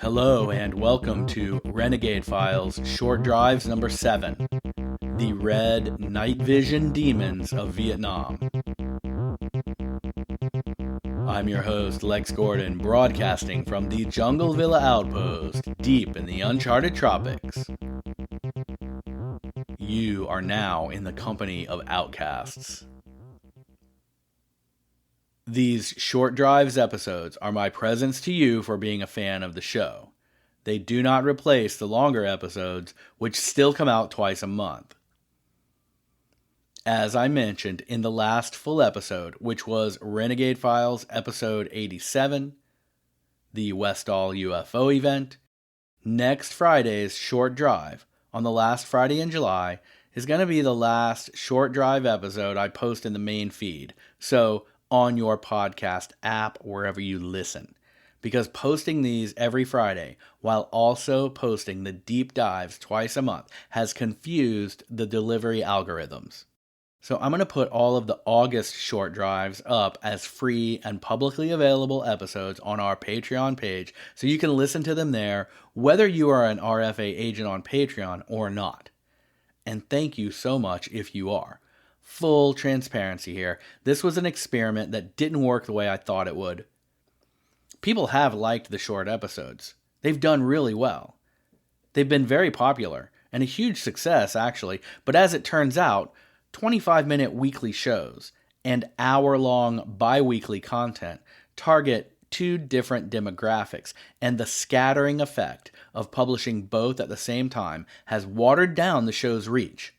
Hello and welcome to Renegade Files Short Drives number 7, The Red Night Vision Demons of Vietnam. I'm your host, Lex Gordon, broadcasting from the Jungle Villa Outpost, deep in the uncharted tropics. You are now in the company of outcasts. These Short Drives episodes are my presents to you for being a fan of the show. They do not replace the longer episodes, which still come out twice a month. As I mentioned in the last full episode, which was Renegade Files episode 87, the Westall UFO event, next Friday's Short Drive, on the last Friday in July, is going to be the last Short Drive episode I post in the main feed, so on your podcast app, wherever you listen. Because posting these every Friday, while also posting the deep dives twice a month, has confused the delivery algorithms. So I'm going to put all of the August Short Drives up as free and publicly available episodes on our Patreon page, so you can listen to them there, whether you are an RFA agent on Patreon or not. And thank you so much if you are. Full transparency here. This was an experiment that didn't work the way I thought it would. People have liked the short episodes. They've done really well. They've been very popular, and a huge success actually, but as it turns out, 25-minute weekly shows and hour-long bi-weekly content target two different demographics, and the scattering effect of publishing both at the same time has watered down the show's reach.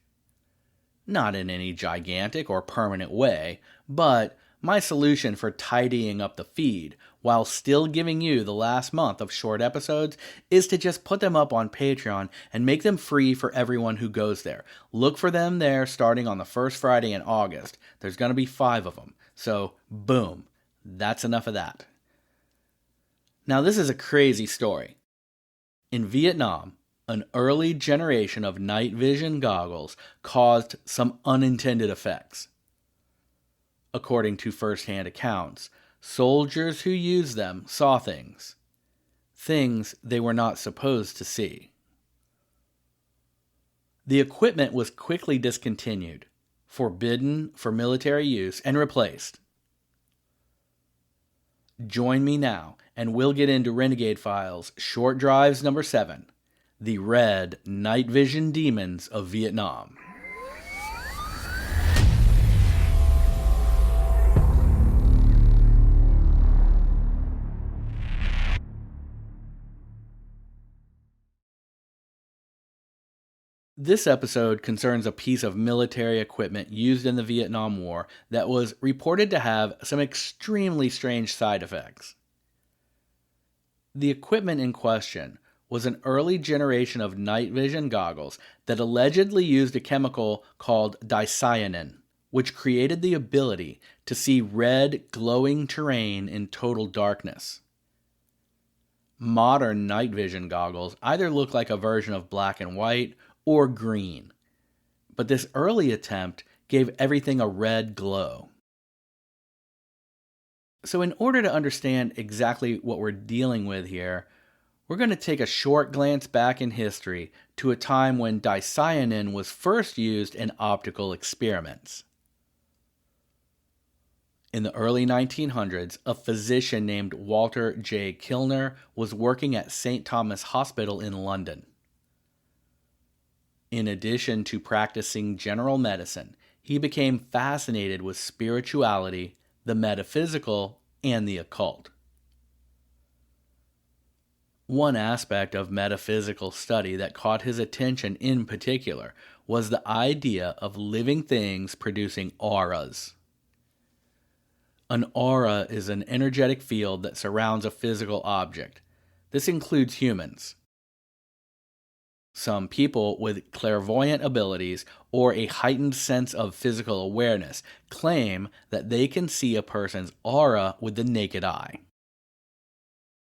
Not in any gigantic or permanent way, but my solution for tidying up the feed while still giving you the last month of short episodes is to just put them up on Patreon and make them free for everyone who goes there. Look for them there starting on the first Friday in August. There's going to be 5 of them. So, boom. That's enough of that. Now, this is a crazy story. In Vietnam, an early generation of night vision goggles caused some unintended effects. According to first-hand accounts, soldiers who used them saw things they were not supposed to see. The equipment was quickly discontinued, forbidden for military use, and replaced. Join me now, and we'll get into Renegade Files Short Drives number 7, The Red Night Vision Demons of Vietnam. This episode concerns a piece of military equipment used in the Vietnam War that was reported to have some extremely strange side effects. The equipment in question was an early generation of night vision goggles that allegedly used a chemical called dicyanin, which created the ability to see red, glowing terrain in total darkness. Modern night vision goggles either look like a version of black and white or green, but this early attempt gave everything a red glow. So in order to understand exactly what we're dealing with here, we're going to take a short glance back in history to a time when dicyanin was first used in optical experiments. In the early 1900s, a physician named Walter J. Kilner was working at St. Thomas Hospital in London. In addition to practicing general medicine, he became fascinated with spirituality, the metaphysical, and the occult. One aspect of metaphysical study that caught his attention in particular was the idea of living things producing auras. An aura is an energetic field that surrounds a physical object. This includes humans. Some people with clairvoyant abilities or a heightened sense of physical awareness claim that they can see a person's aura with the naked eye.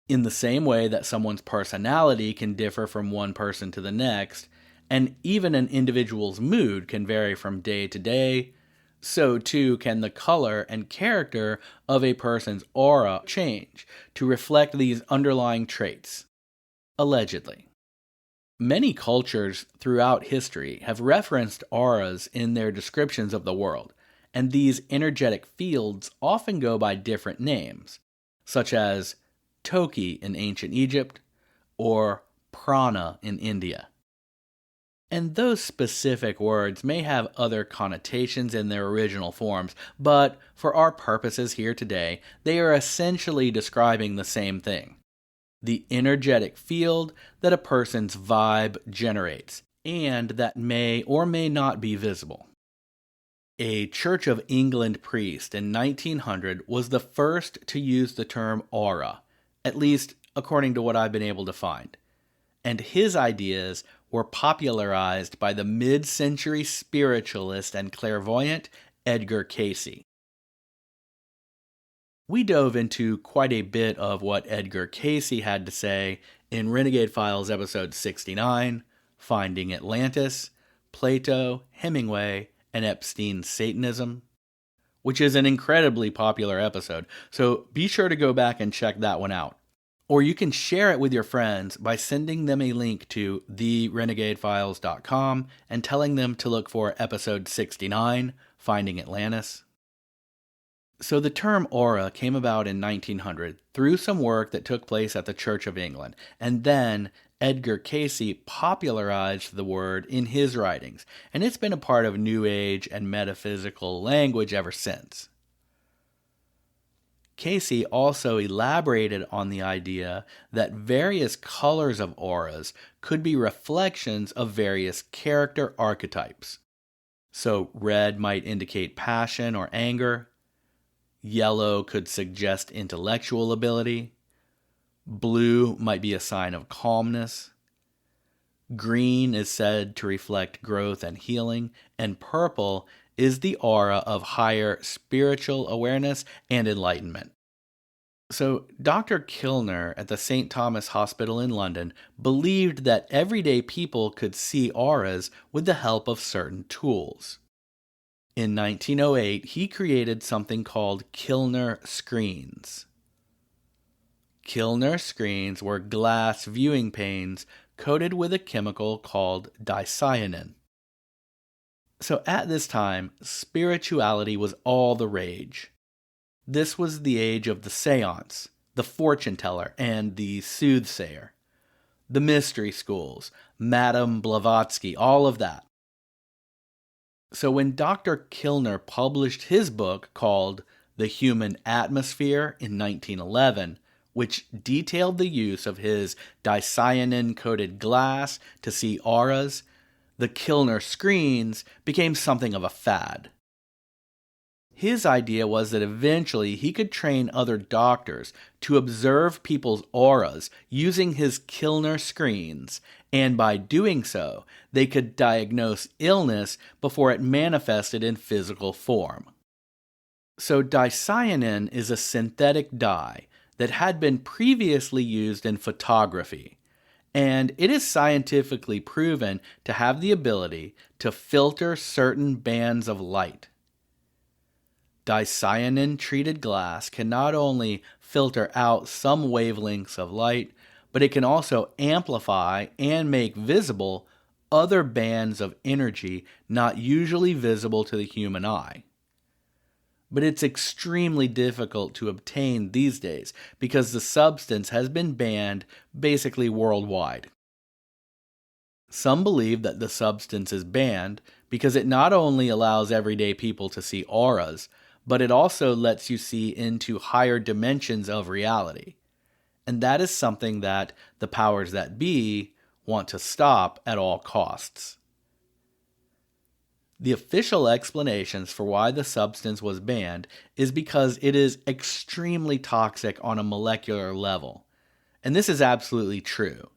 In the same way that someone's personality can differ from one person to the next, and even an individual's mood can vary from day to day, so too can the color and character of a person's aura change to reflect these underlying traits. allegedly. Many cultures throughout history have referenced auras in their descriptions of the world, and these energetic fields often go by different names, such as Toki in ancient Egypt or prana in India. And those specific words may have other connotations in their original forms, but for our purposes here today, they are essentially describing the same thing: the energetic field that a person's vibe generates, and that may or may not be visible. A Church of England priest in 1900 was the first to use the term aura, at least according to what I've been able to find. And his ideas were popularized by the mid-century spiritualist and clairvoyant Edgar Cayce. We dove into quite a bit of what Edgar Cayce had to say in Renegade Files episode 69, Finding Atlantis, Plato, Hemingway, and Epstein's Satanism, which is an incredibly popular episode, so be sure to go back and check that one out. Or you can share it with your friends by sending them a link to therenegadefiles.com and telling them to look for episode 69, Finding Atlantis. So the term aura came about in 1900 through some work that took place at the Church of England, and then Edgar Cayce popularized the word in his writings, and it's been a part of New Age and metaphysical language ever since. Cayce also elaborated on the idea that various colors of auras could be reflections of various character archetypes. So red might indicate passion or anger, yellow could suggest intellectual ability, blue might be a sign of calmness, green is said to reflect growth and healing, and purple is the aura of higher spiritual awareness and enlightenment. So, Dr. Kilner at the St. Thomas Hospital in London believed that everyday people could see auras with the help of certain tools. In 1908, he created something called Kilner screens. Kilner screens were glass viewing panes coated with a chemical called dicyanin. So at this time, spirituality was all the rage. This was the age of the seance, the fortune teller, and the soothsayer. The mystery schools, Madame Blavatsky, all of that. So when Dr. Kilner published his book called The Human Atmosphere in 1911, which detailed the use of his dicyanin-coated glass to see auras, the Kilner screens became something of a fad. His idea was that eventually he could train other doctors to observe people's auras using his Kilner screens, and by doing so, they could diagnose illness before it manifested in physical form. So dicyanin is a synthetic dye that had been previously used in photography, and it is scientifically proven to have the ability to filter certain bands of light. Dicyanin-treated glass can not only filter out some wavelengths of light, but it can also amplify and make visible other bands of energy not usually visible to the human eye. But it's extremely difficult to obtain these days because the substance has been banned basically worldwide. Some believe that the substance is banned because it not only allows everyday people to see auras, but it also lets you see into higher dimensions of reality. And that is something that the powers that be want to stop at all costs. The official explanations for why the substance was banned is because it is extremely toxic on a molecular level. And this is absolutely true.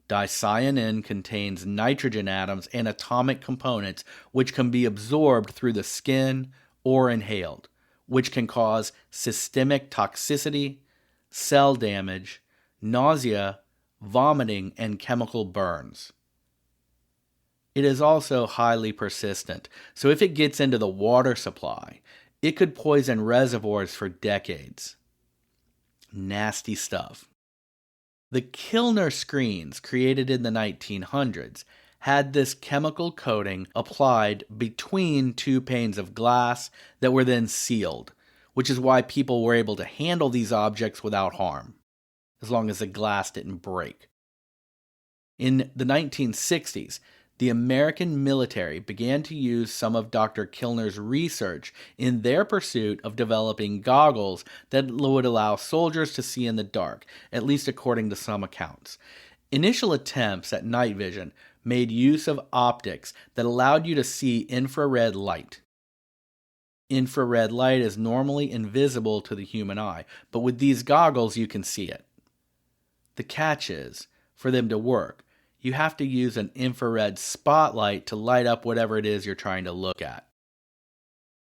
Dicyanin contains nitrogen atoms and atomic components which can be absorbed through the skin or inhaled, which can cause systemic toxicity, cell damage, nausea, vomiting, and chemical burns. It is also highly persistent, so if it gets into the water supply, it could poison reservoirs for decades. Nasty stuff. The Kilner screens, created in the 1900s, had this chemical coating applied between two panes of glass that were then sealed, which is why people were able to handle these objects without harm, as long as the glass didn't break. In the 1960s, the American military began to use some of Dr. Kilner's research in their pursuit of developing goggles that would allow soldiers to see in the dark, at least according to some accounts. Initial attempts at night vision made use of optics that allowed you to see infrared light. Infrared light is normally invisible to the human eye, but with these goggles you can see it. The catch is, for them to work, you have to use an infrared spotlight to light up whatever it is you're trying to look at.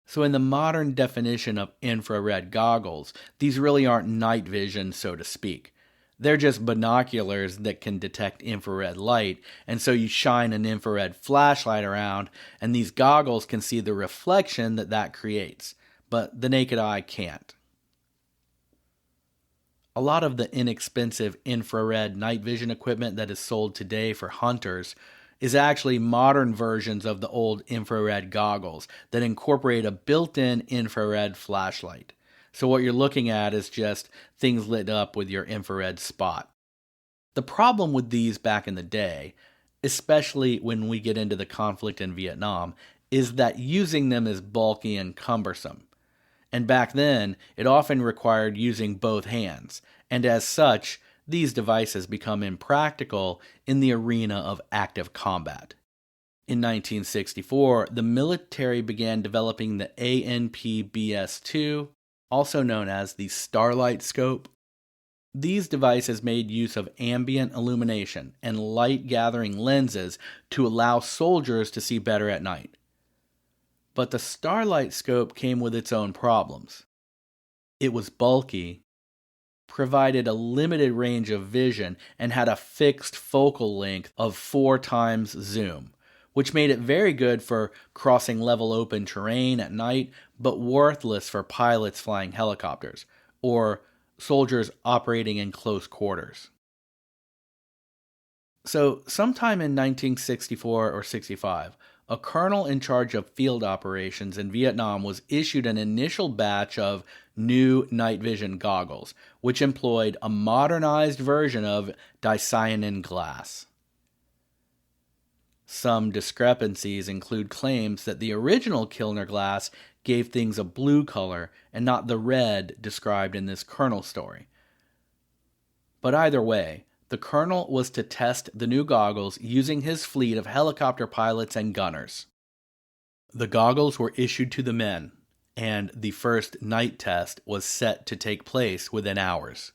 So in the modern definition of infrared goggles, these really aren't night vision, so to speak. They're just binoculars that can detect infrared light, and so you shine an infrared flashlight around, and these goggles can see the reflection that creates, but the naked eye can't. A lot of the inexpensive infrared night vision equipment that is sold today for hunters is actually modern versions of the old infrared goggles that incorporate a built-in infrared flashlight. So what you're looking at is just things lit up with your infrared spot. The problem with these back in the day, especially when we get into the conflict in Vietnam, is that using them is bulky and cumbersome. And back then, it often required using both hands, and as such, these devices become impractical in the arena of active combat. In 1964, the military began developing the ANPBS-2, also known as the Starlight Scope. These devices made use of ambient illumination and light-gathering lenses to allow soldiers to see better at night. But the Starlight Scope came with its own problems. It was bulky, provided a limited range of vision, and had a fixed focal length of 4 times zoom, which made it very good for crossing level open terrain at night, but worthless for pilots flying helicopters, or soldiers operating in close quarters. So, sometime in 1964 or 65, a colonel in charge of field operations in Vietnam was issued an initial batch of new night vision goggles, which employed a modernized version of dicyanin glass. Some discrepancies include claims that the original Kilner glass gave things a blue color and not the red described in this colonel story. But either way, the colonel was to test the new goggles using his fleet of helicopter pilots and gunners. The goggles were issued to the men, and the first night test was set to take place within hours.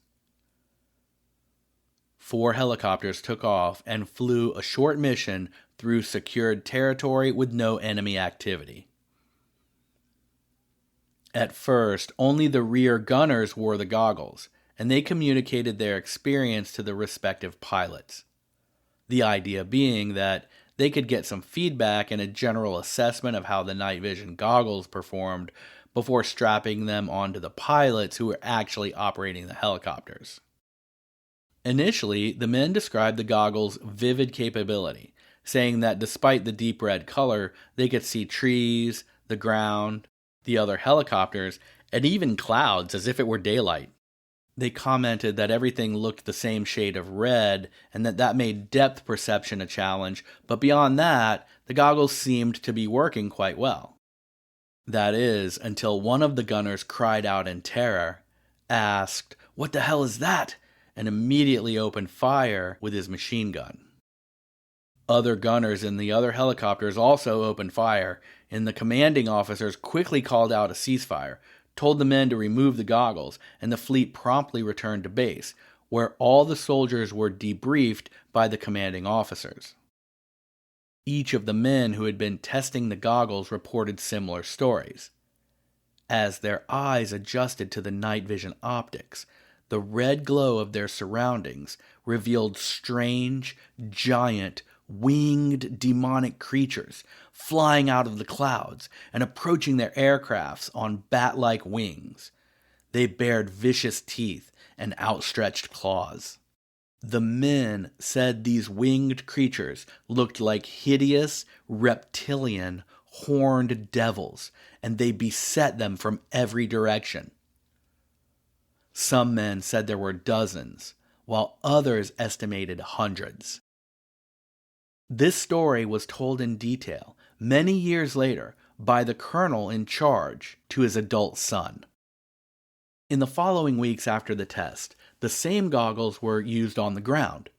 4 helicopters took off and flew a short mission through secured territory with no enemy activity. At first, only the rear gunners wore the goggles, and they communicated their experience to the respective pilots. The idea being that they could get some feedback and a general assessment of how the night vision goggles performed before strapping them onto the pilots who were actually operating the helicopters. Initially, the men described the goggles' vivid capability, saying that despite the deep red color, they could see trees, the ground, the other helicopters, and even clouds as if it were daylight. They commented that everything looked the same shade of red and that made depth perception a challenge, but beyond that, the goggles seemed to be working quite well. That is, until one of the gunners cried out in terror, asked, "What the hell is that?" and immediately opened fire with his machine gun. Other gunners in the other helicopters also opened fire, and the commanding officers quickly called out a ceasefire, told the men to remove the goggles, and the fleet promptly returned to base, where all the soldiers were debriefed by the commanding officers. Each of the men who had been testing the goggles reported similar stories. As their eyes adjusted to the night vision optics, the red glow of their surroundings revealed strange, giant, winged demonic creatures flying out of the clouds and approaching their aircrafts on bat-like wings. They bared vicious teeth and outstretched claws. The men said these winged creatures looked like hideous, reptilian, horned devils, and they beset them from every direction. Some men said there were dozens, while others estimated hundreds. This story was told in detail many years later by the colonel in charge to his adult son. In the following weeks after the test, the same goggles were used on the ground.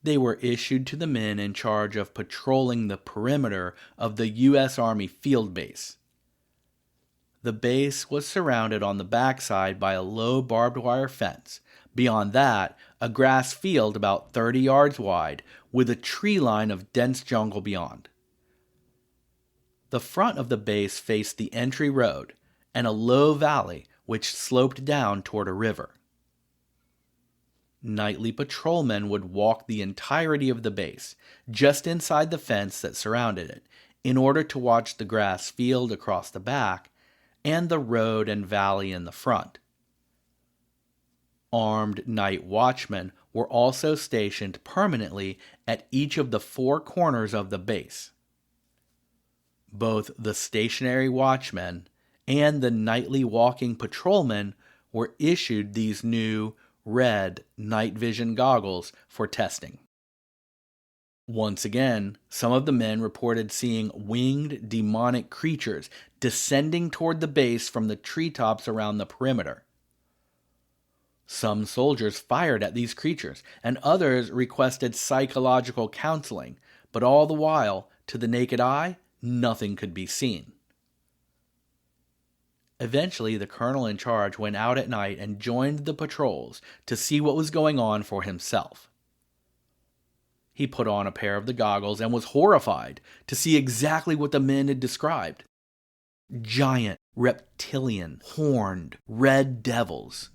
They were issued to the men in charge of patrolling the perimeter of the U.S. Army field base. The base was surrounded on the backside by a low barbed wire fence. Beyond that, a grass field about 30 yards wide with a tree line of dense jungle beyond. The front of the base faced the entry road and a low valley which sloped down toward a river. Nightly patrolmen would walk the entirety of the base, just inside the fence that surrounded it, in order to watch the grass field across the back and the road and valley in the front. Armed night watchmen were also stationed permanently at each of the 4 corners of the base. Both the stationary watchmen and the nightly walking patrolmen were issued these new red night vision goggles for testing. Once again, some of the men reported seeing winged demonic creatures descending toward the base from the treetops around the perimeter. Some soldiers fired at these creatures, and others requested psychological counseling, but all the while, to the naked eye, nothing could be seen. Eventually, the colonel in charge went out at night and joined the patrols to see what was going on for himself. He put on a pair of the goggles and was horrified to see exactly what the men had described. Giant, reptilian, horned, red devils,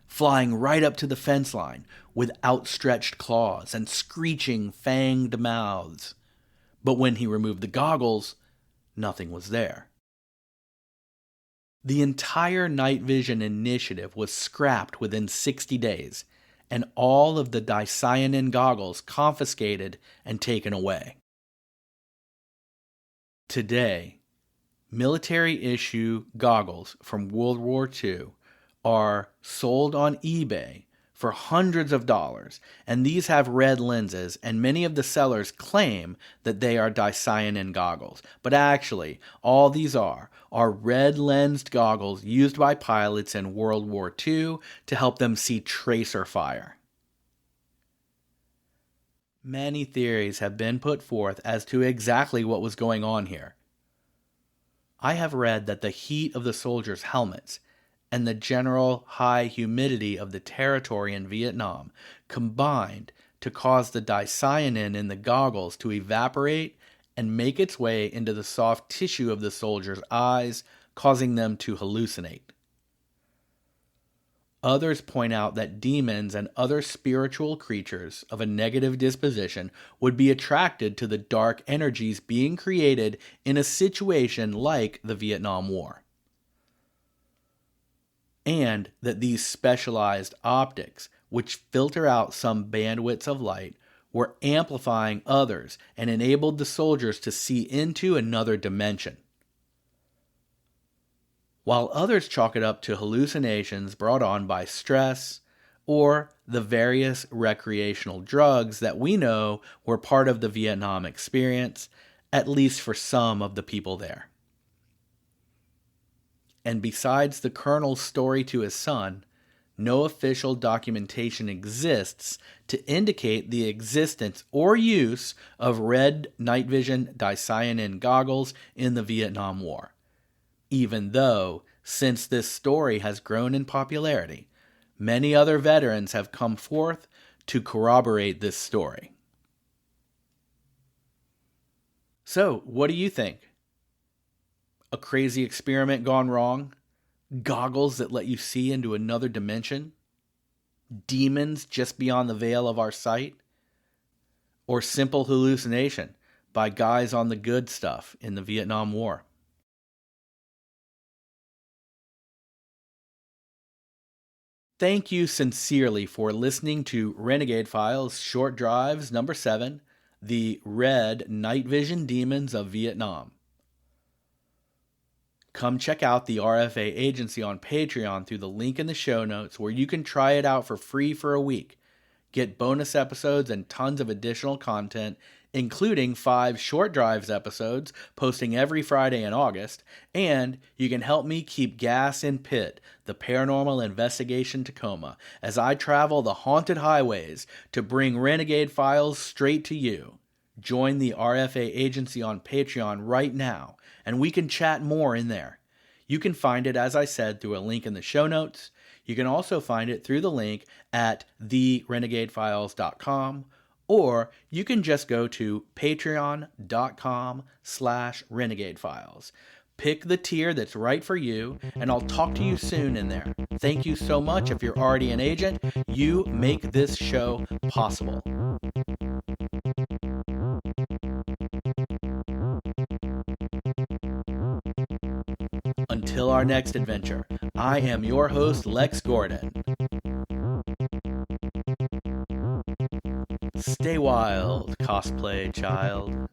flying right up to the fence line with outstretched claws and screeching, fanged mouths. But when he removed the goggles, nothing was there. The entire night vision initiative was scrapped within 60 days, and all of the dicyanin goggles confiscated and taken away. Today, military-issue goggles from World War II are sold on eBay for hundreds of dollars, and these have red lenses, and many of the sellers claim that they are dicyanin goggles. But actually, all these are red-lensed goggles used by pilots in World War II to help them see tracer fire. Many theories have been put forth as to exactly what was going on here. I have read that the heat of the soldiers' helmets and the general high humidity of the territory in Vietnam combined to cause the dicyanin in the goggles to evaporate and make its way into the soft tissue of the soldiers' eyes, causing them to hallucinate. Others point out that demons and other spiritual creatures of a negative disposition would be attracted to the dark energies being created in a situation like the Vietnam War. And that these specialized optics, which filter out some bandwidths of light, were amplifying others and enabled the soldiers to see into another dimension. While others chalk it up to hallucinations brought on by stress or the various recreational drugs that we know were part of the Vietnam experience, at least for some of the people there. And besides the colonel's story to his son, no official documentation exists to indicate the existence or use of red night vision dicyanin goggles in the Vietnam War. Even though, since this story has grown in popularity, many other veterans have come forth to corroborate this story. So, what do you think? A crazy experiment gone wrong? Goggles that let you see into another dimension? Demons just beyond the veil of our sight? Or simple hallucination by guys on the good stuff in the Vietnam War? Thank you sincerely for listening to Renegade Files Short Drives number 7, The Red Night Vision Demons of Vietnam. Come check out the RFA agency on Patreon through the link in the show notes where you can try it out for free for a week. Get bonus episodes and tons of additional content, including 5 Short Drives episodes posting every Friday in August, and you can help me keep gas in pit, the paranormal investigation Tacoma, as I travel the haunted highways to bring Renegade Files straight to you. Join the RFA agency on Patreon right now, and we can chat more in there. You can find it, as I said, through a link in the show notes. You can also find it through the link at therenegadefiles.com, or you can just go to patreon.com/renegadefiles. Pick the tier that's right for you, and I'll talk to you soon in there. Thank you so much. If you're already an agent, you make this show possible. Until our next adventure, I am your host, Lex Gordon. Stay wild, cosplay child.